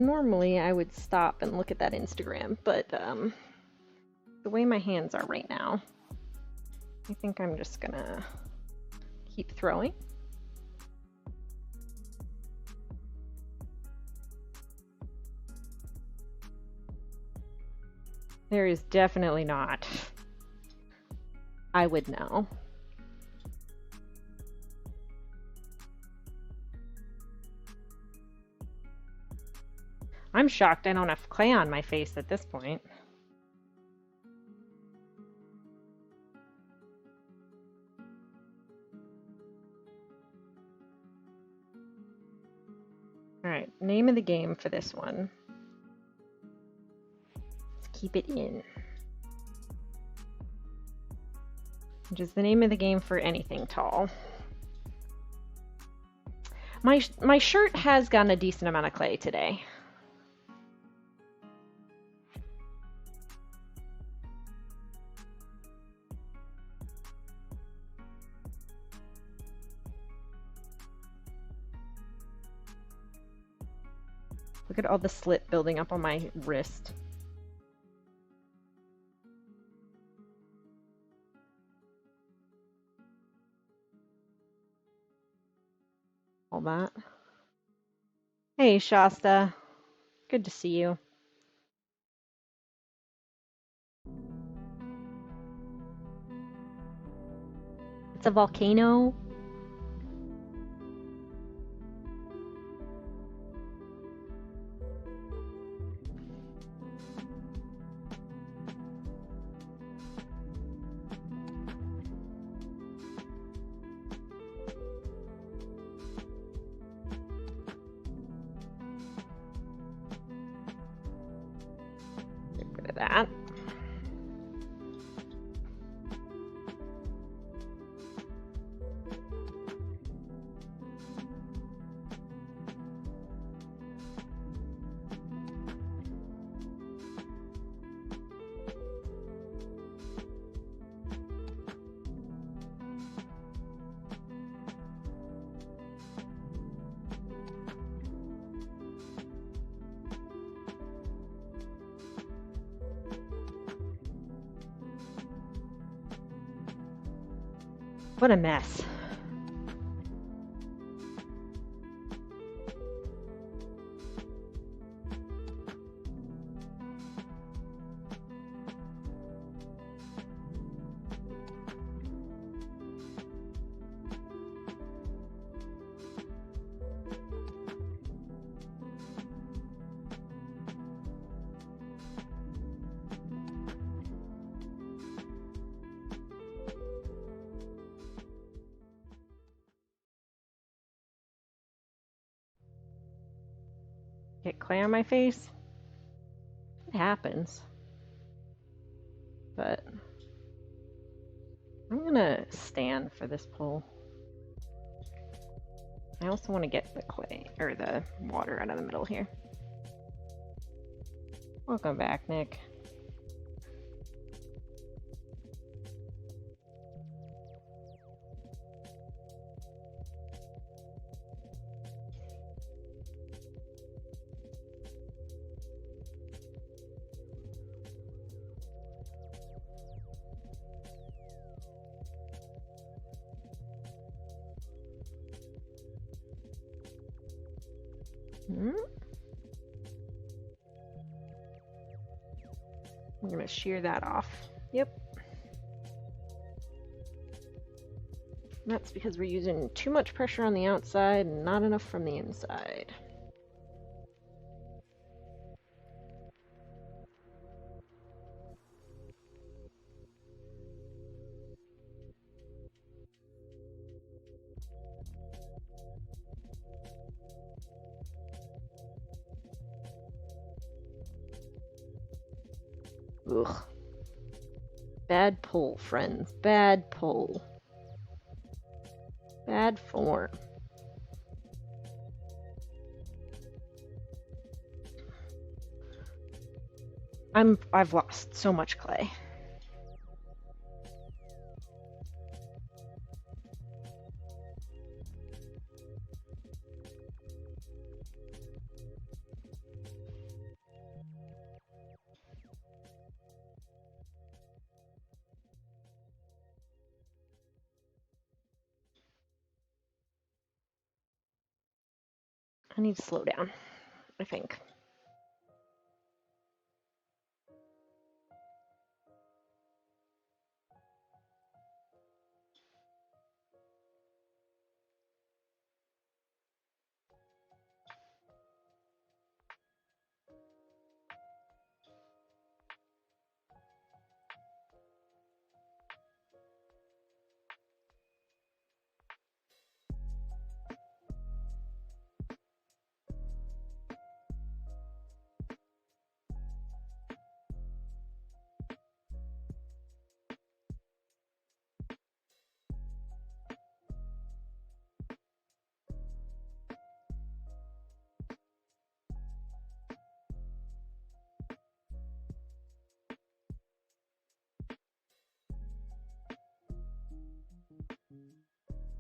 Normally I would stop and look at that Instagram, but the way my hands are right now, I think I'm just gonna keep throwing. There is definitely not. I would know. I'm shocked I don't have clay on my face at this point. Alright, name of the game for this one. Let's keep it in. Which is the name of the game for anything tall. My shirt has gotten a decent amount of clay today. Look at all the slit building up on my wrist. All that. Hey, Shasta. Good to see you. It's a volcano. Get rid of that. What a mess. Get clay on my face? It happens. But I'm gonna stand for this pull. I also want to get the clay, or the water out of the middle here. Welcome back, Nick. I'm going to shear that off. Yep. And that's because we're using too much pressure on the outside and not enough from the inside. Ugh. Bad pull, friends. Bad pull. Bad form. I've lost so much clay. I need to slow down, I think.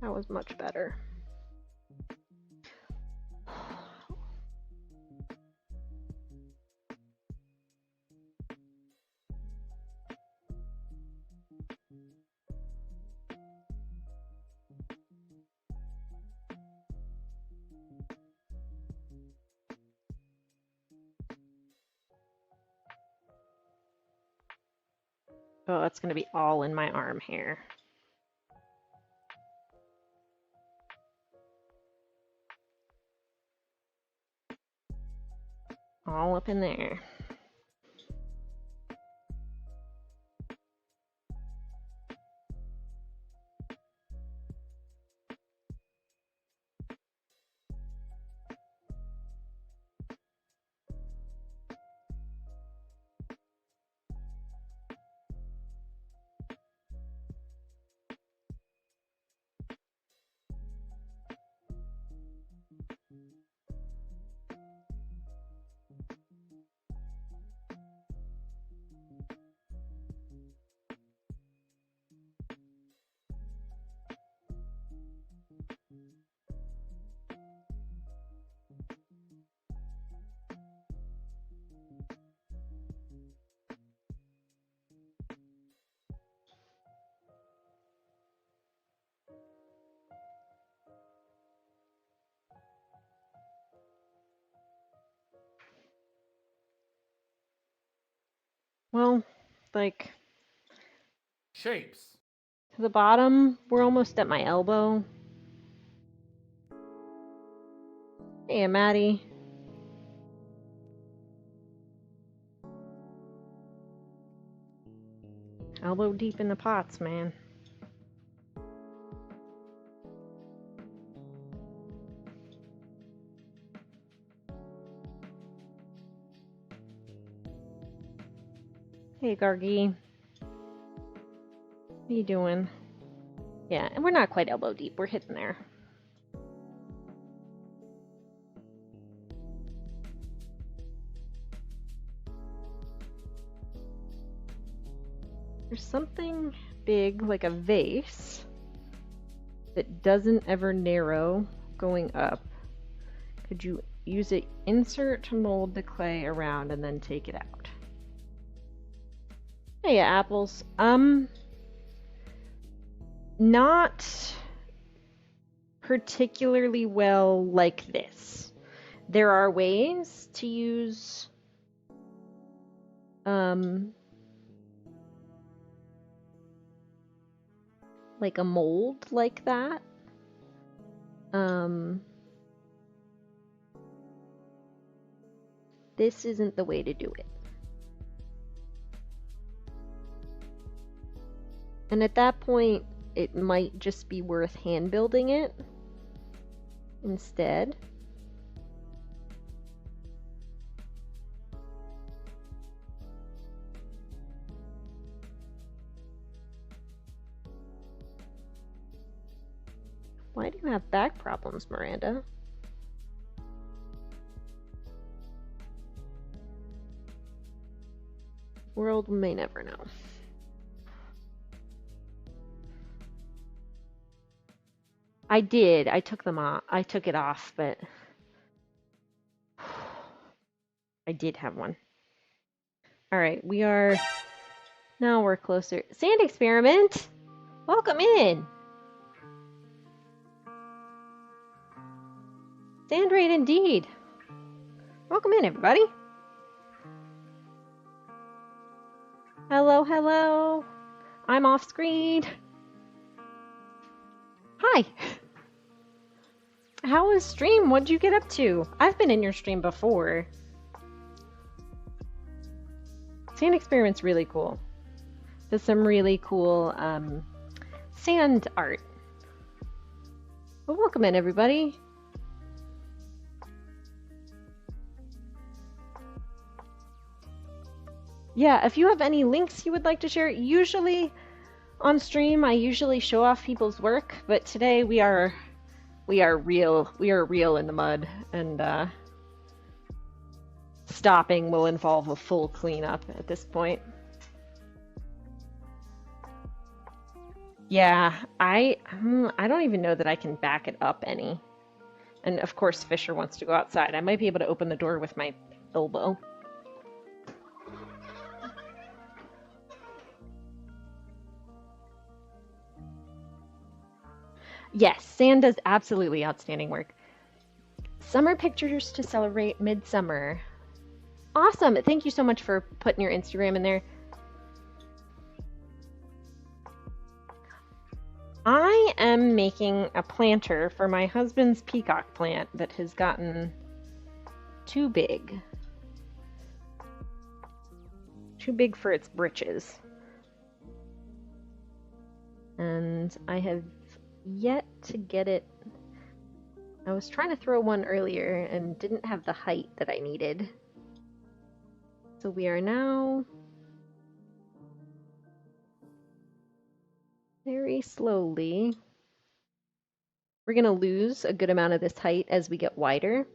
That was much better. Oh, that's going to be all in my arm hair. All up in there. Well, like shapes. to the bottom, we're almost at my elbow. Hey, Maddie. Elbow deep in the pots, man. Hey, Gargi. What are you doing? Yeah, and we're not quite elbow deep. We're hitting there. There's something big, like a vase, that doesn't ever narrow going up. Could you use it, insert to mold the clay around, and then take it out? Hey, apples. Not particularly well like this. There are ways to use like a mold like that. This isn't the way to do it. And at that point, it might just be worth hand building it instead. Why do you have back problems, Miranda? World may never know. I did. I took them off. I took it off, but I did have one. All right, we are now we're closer. Sand experiment. Welcome in. Sand raid indeed. Welcome in, everybody. Hello, hello. I'm off screen. Hi. How was stream? What'd you get up to? I've been in your stream before. Sand experiment's really cool. There's some really cool sand art. Well, welcome in, everybody. Yeah, if you have any links you would like to share, usually on stream I usually show off people's work, but today we are real in the mud, and stopping will involve a full cleanup at this point. Yeah, I don't even know that I can back it up any. And of course Fisher wants to go outside. I might be able to open the door with my elbow. Yes, Sand does absolutely outstanding work. Summer pictures to celebrate midsummer. Awesome! Thank you so much for putting your Instagram in there. I am making a planter for my husband's peacock plant that has gotten too big. Too big for its britches. And I have yet to get it. I was trying to throw one earlier and didn't have the height that I needed. So we are now very slowly. We're going to lose a good amount of this height as we get wider.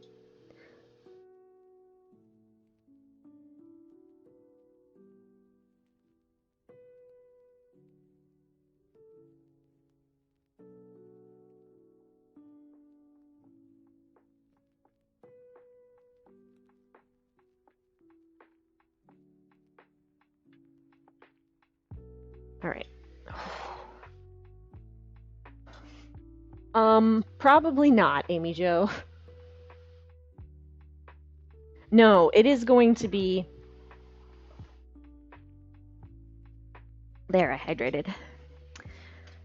All right. Probably not, Amy Jo. No, it is going to be... There, I hydrated.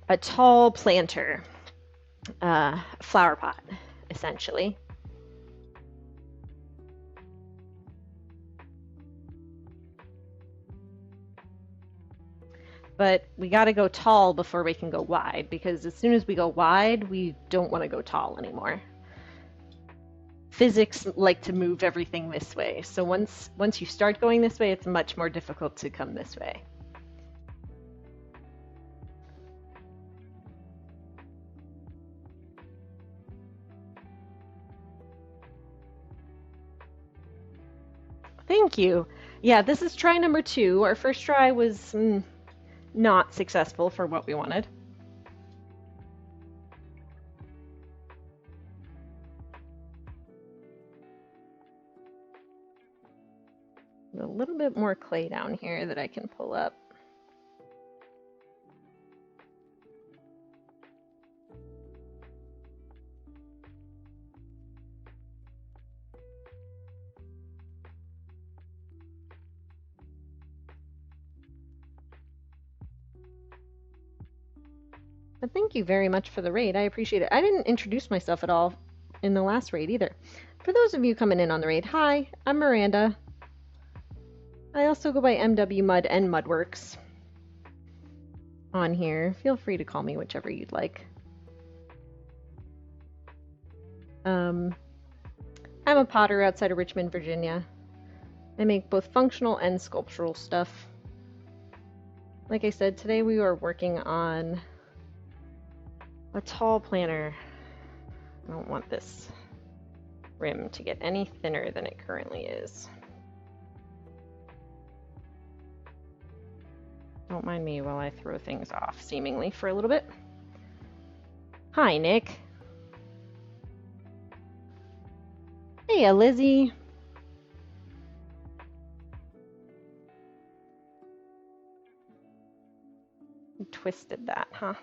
A tall planter. Flower pot, essentially. But we got to go tall before we can go wide, because as soon as we go wide, we don't want to go tall anymore. Physics like to move everything this way, so once you start going this way, it's much more difficult to come this way. Thank you. Yeah, this is try number 2. Our first try was not successful for what we wanted. A little bit more clay down here that I can pull up. But thank you very much for the raid. I appreciate it. I didn't introduce myself at all in the last raid either. For those of you coming in on the raid, hi, I'm Miranda. I also go by MW Mud and Mudworks on here. Feel free to call me whichever you'd like. I'm a potter outside of Richmond, Virginia. I make both functional and sculptural stuff. Like I said, today we are working on a tall planter. I don't want this rim to get any thinner than it currently is. Don't mind me while I throw things off, seemingly, for a little bit. Hi, Nick. Hey, Lizzie. You twisted that, huh?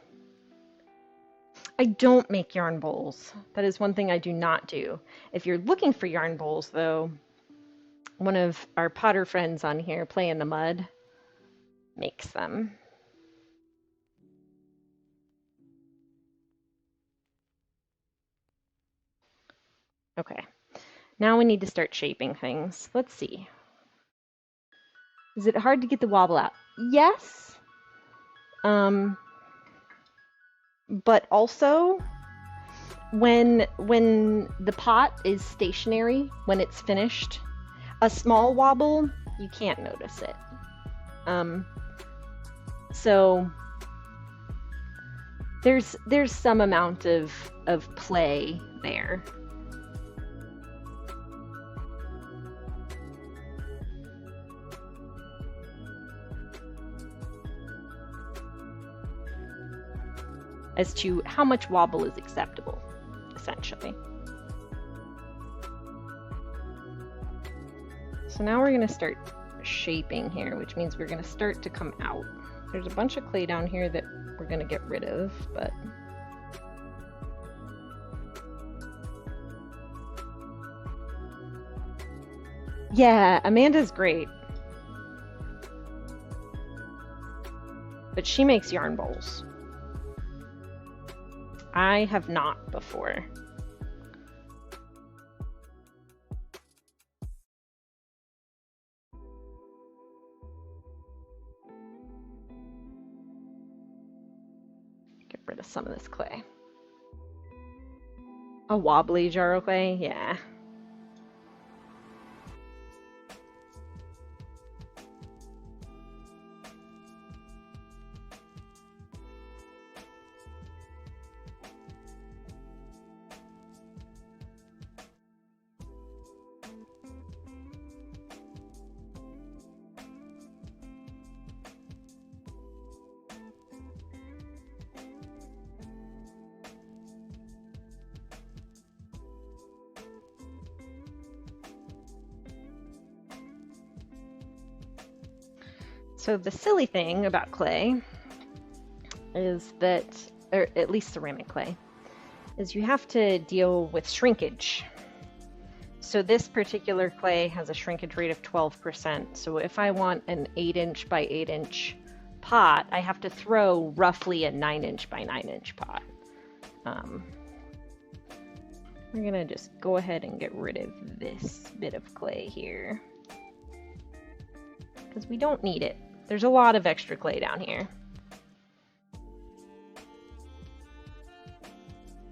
I don't make yarn bowls. That is one thing I do not do. If you're looking for yarn bowls, though, one of our potter friends on here, Play in the Mud, makes them. Okay, now we need to start shaping things. Let's see. Is it hard to get the wobble out? Yes. But also when the pot is stationary, when it's finished, a small wobble, you can't notice it. So there's some amount of play there. As to how much wobble is acceptable, essentially. So now we're going to start shaping here, which means we're going to start to come out. There's a bunch of clay down here that we're going to get rid of, but yeah, Amanda's great. But she makes yarn bowls. I have not before. Get rid of some of this clay. A wobbly jar of clay? Yeah. So the silly thing about clay is that, or at least ceramic clay, is you have to deal with shrinkage. So this particular clay has a shrinkage rate of 12%. So if I want an 8-inch by 8-inch pot, I have to throw roughly a 9-inch by 9-inch pot. We're gonna just go ahead and get rid of this bit of clay here, because we don't need it. There's a lot of extra clay down here.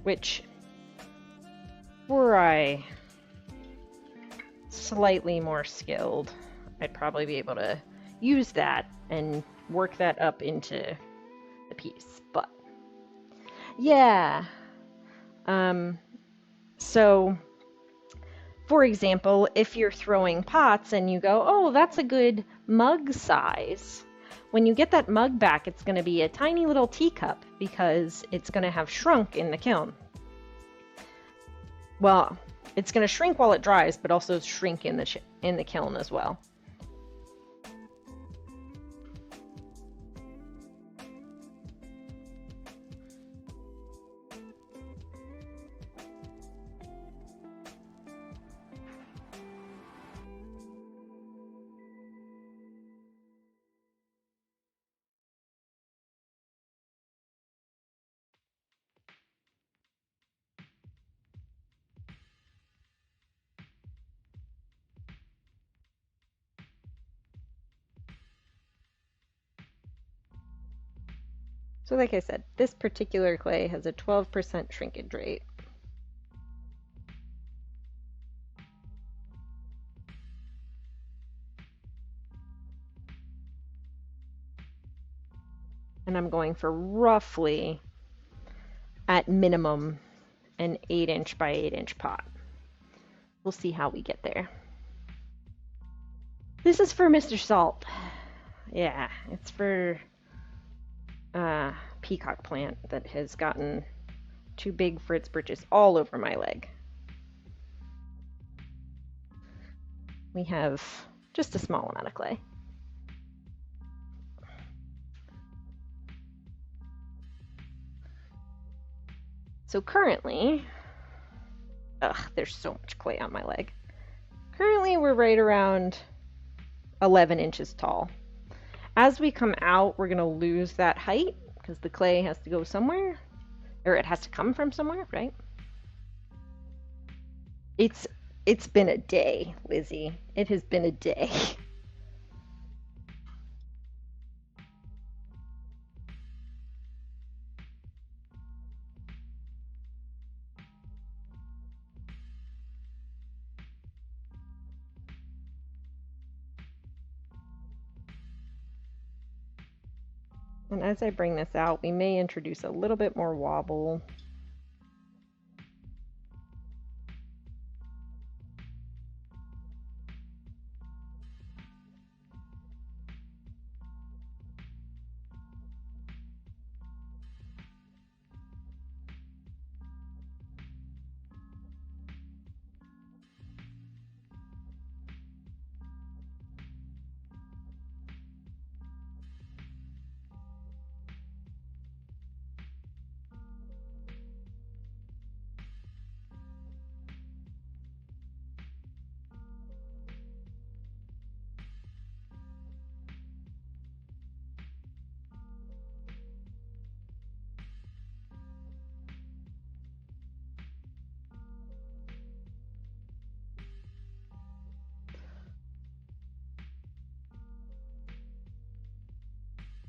Which, were I slightly more skilled, I'd probably be able to use that and work that up into the piece. But, yeah. So, for example, if you're throwing pots and you go, oh, that's a good mug size, when you get that mug back, it's going to be a tiny little teacup because it's going to have shrunk in the kiln. Well, it's going to shrink while it dries, but also shrink in the kiln as well. So like I said, this particular clay has a 12% shrinkage rate. And I'm going for roughly, at minimum, an 8-inch by 8-inch pot. We'll see how we get there. This is for Mr. Salt. Yeah, it's for peacock plant that has gotten too big for its britches all over my leg. We have just a small amount of clay. So currently, ugh, there's so much clay on my leg. Currently, we're right around 11 inches tall. As we come out, we're going to lose that height because the clay has to go somewhere, or it has to come from somewhere, right? It's been a day, Lizzie. It has been a day. And as I bring this out, we may introduce a little bit more wobble.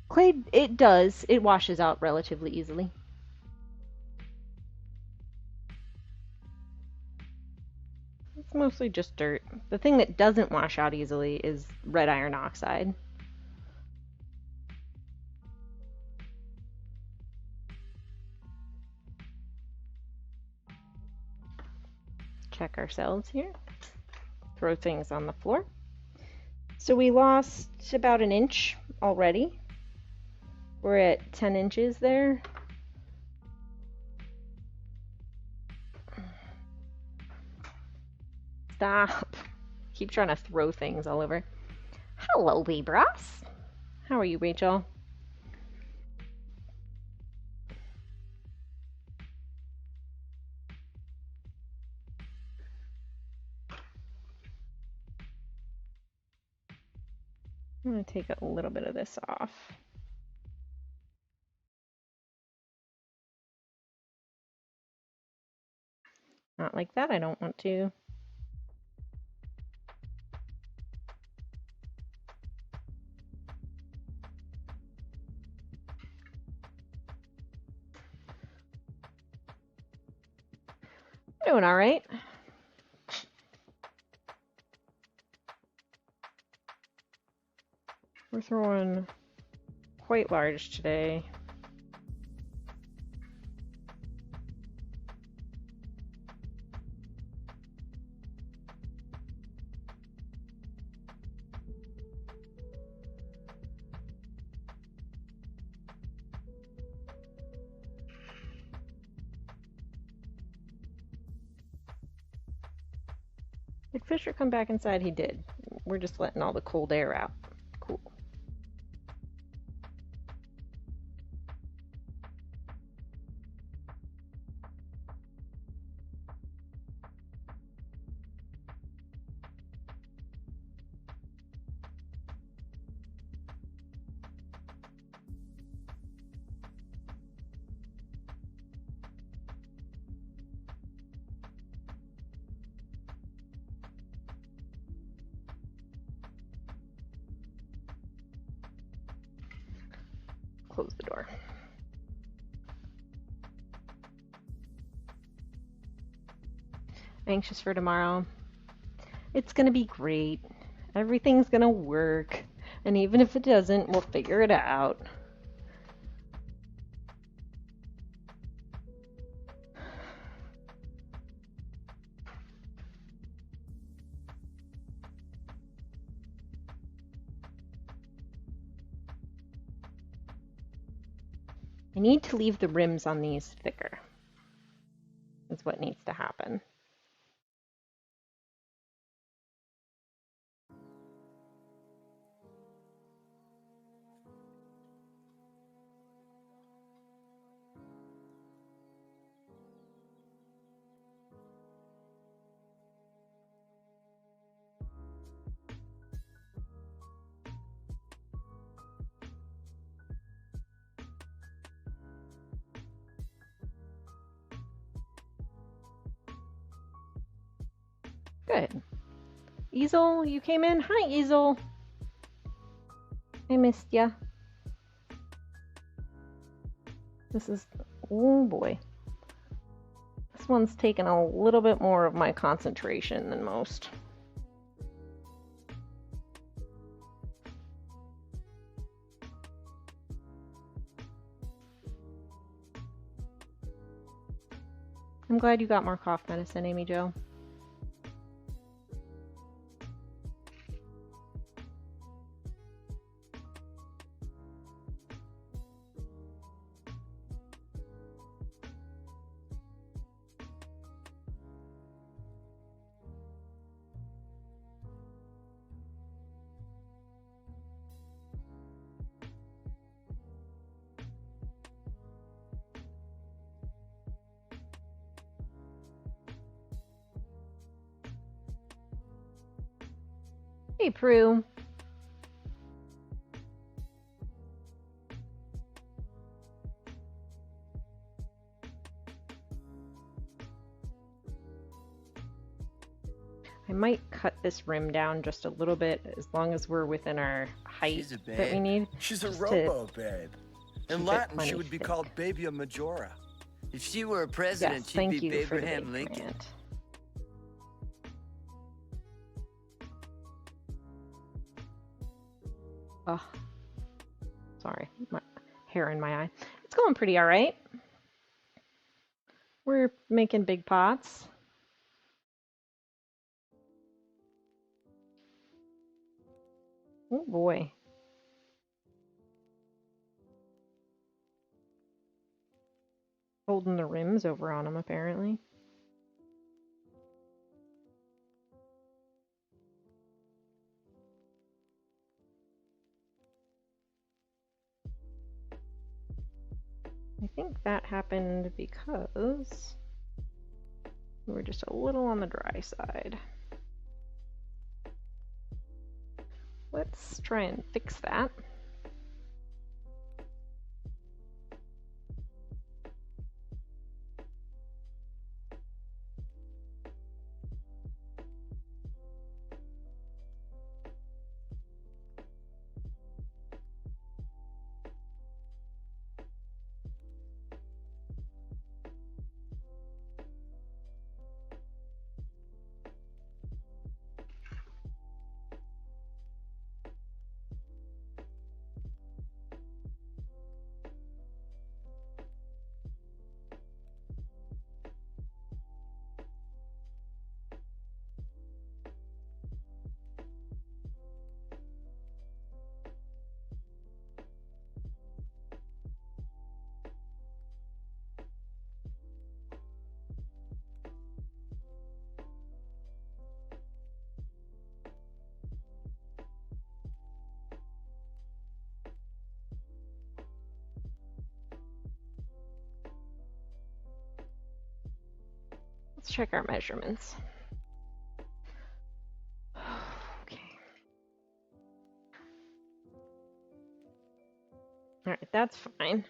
Clay, it washes out relatively easily. It's mostly just dirt. The thing that doesn't wash out easily is red iron oxide. Check ourselves here. Throw things on the floor. So we lost about an inch already. We're at 10 inches there. Stop. Keep trying to throw things all over. Hello, Libras. How are you, Rachel? I'm going to take a little bit of this off. Not like that, I don't want to. Doing all right. We're throwing quite large today. Did Fisher come back inside? He did. We're just letting all the cold air out. Cool. Close the door. Anxious for tomorrow. It's gonna be great. Everything's gonna work. And even if it doesn't, we'll figure it out. I need to leave the rims on these thicker. Is what needs to happen. Good. Easel, you came in? Hi, Easel. I missed ya. This is... oh boy. This one's taken a little bit more of my concentration than most. I'm glad you got more cough medicine, Amy Jo. Hey, Prue. I might cut this rim down just a little bit, as long as we're within our height that we need. She's a robo-babe. In Latin, she would be thick. called Babia Majora. If she were a president, Yes, she'd thank be you for the Abraham big Lincoln. command. Oh, sorry, my hair in my eye. It's going pretty all right. We're making big pots. Oh boy. Holding the rims over on them, apparently. I think that happened because we were just a little on the dry side. Let's try and fix that. Let's check our measurements. Okay. All right, that's fine.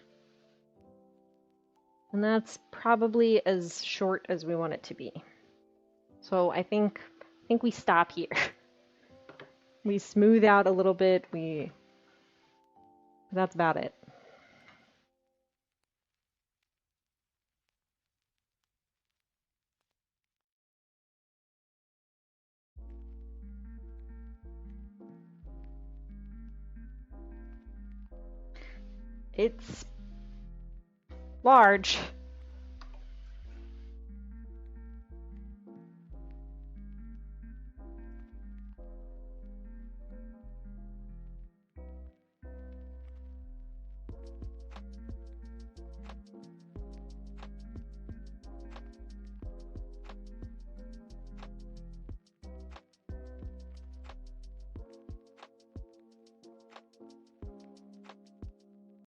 And that's probably as short as we want it to be. So I think we stop here. We smooth out a little bit. That's about it. It's large.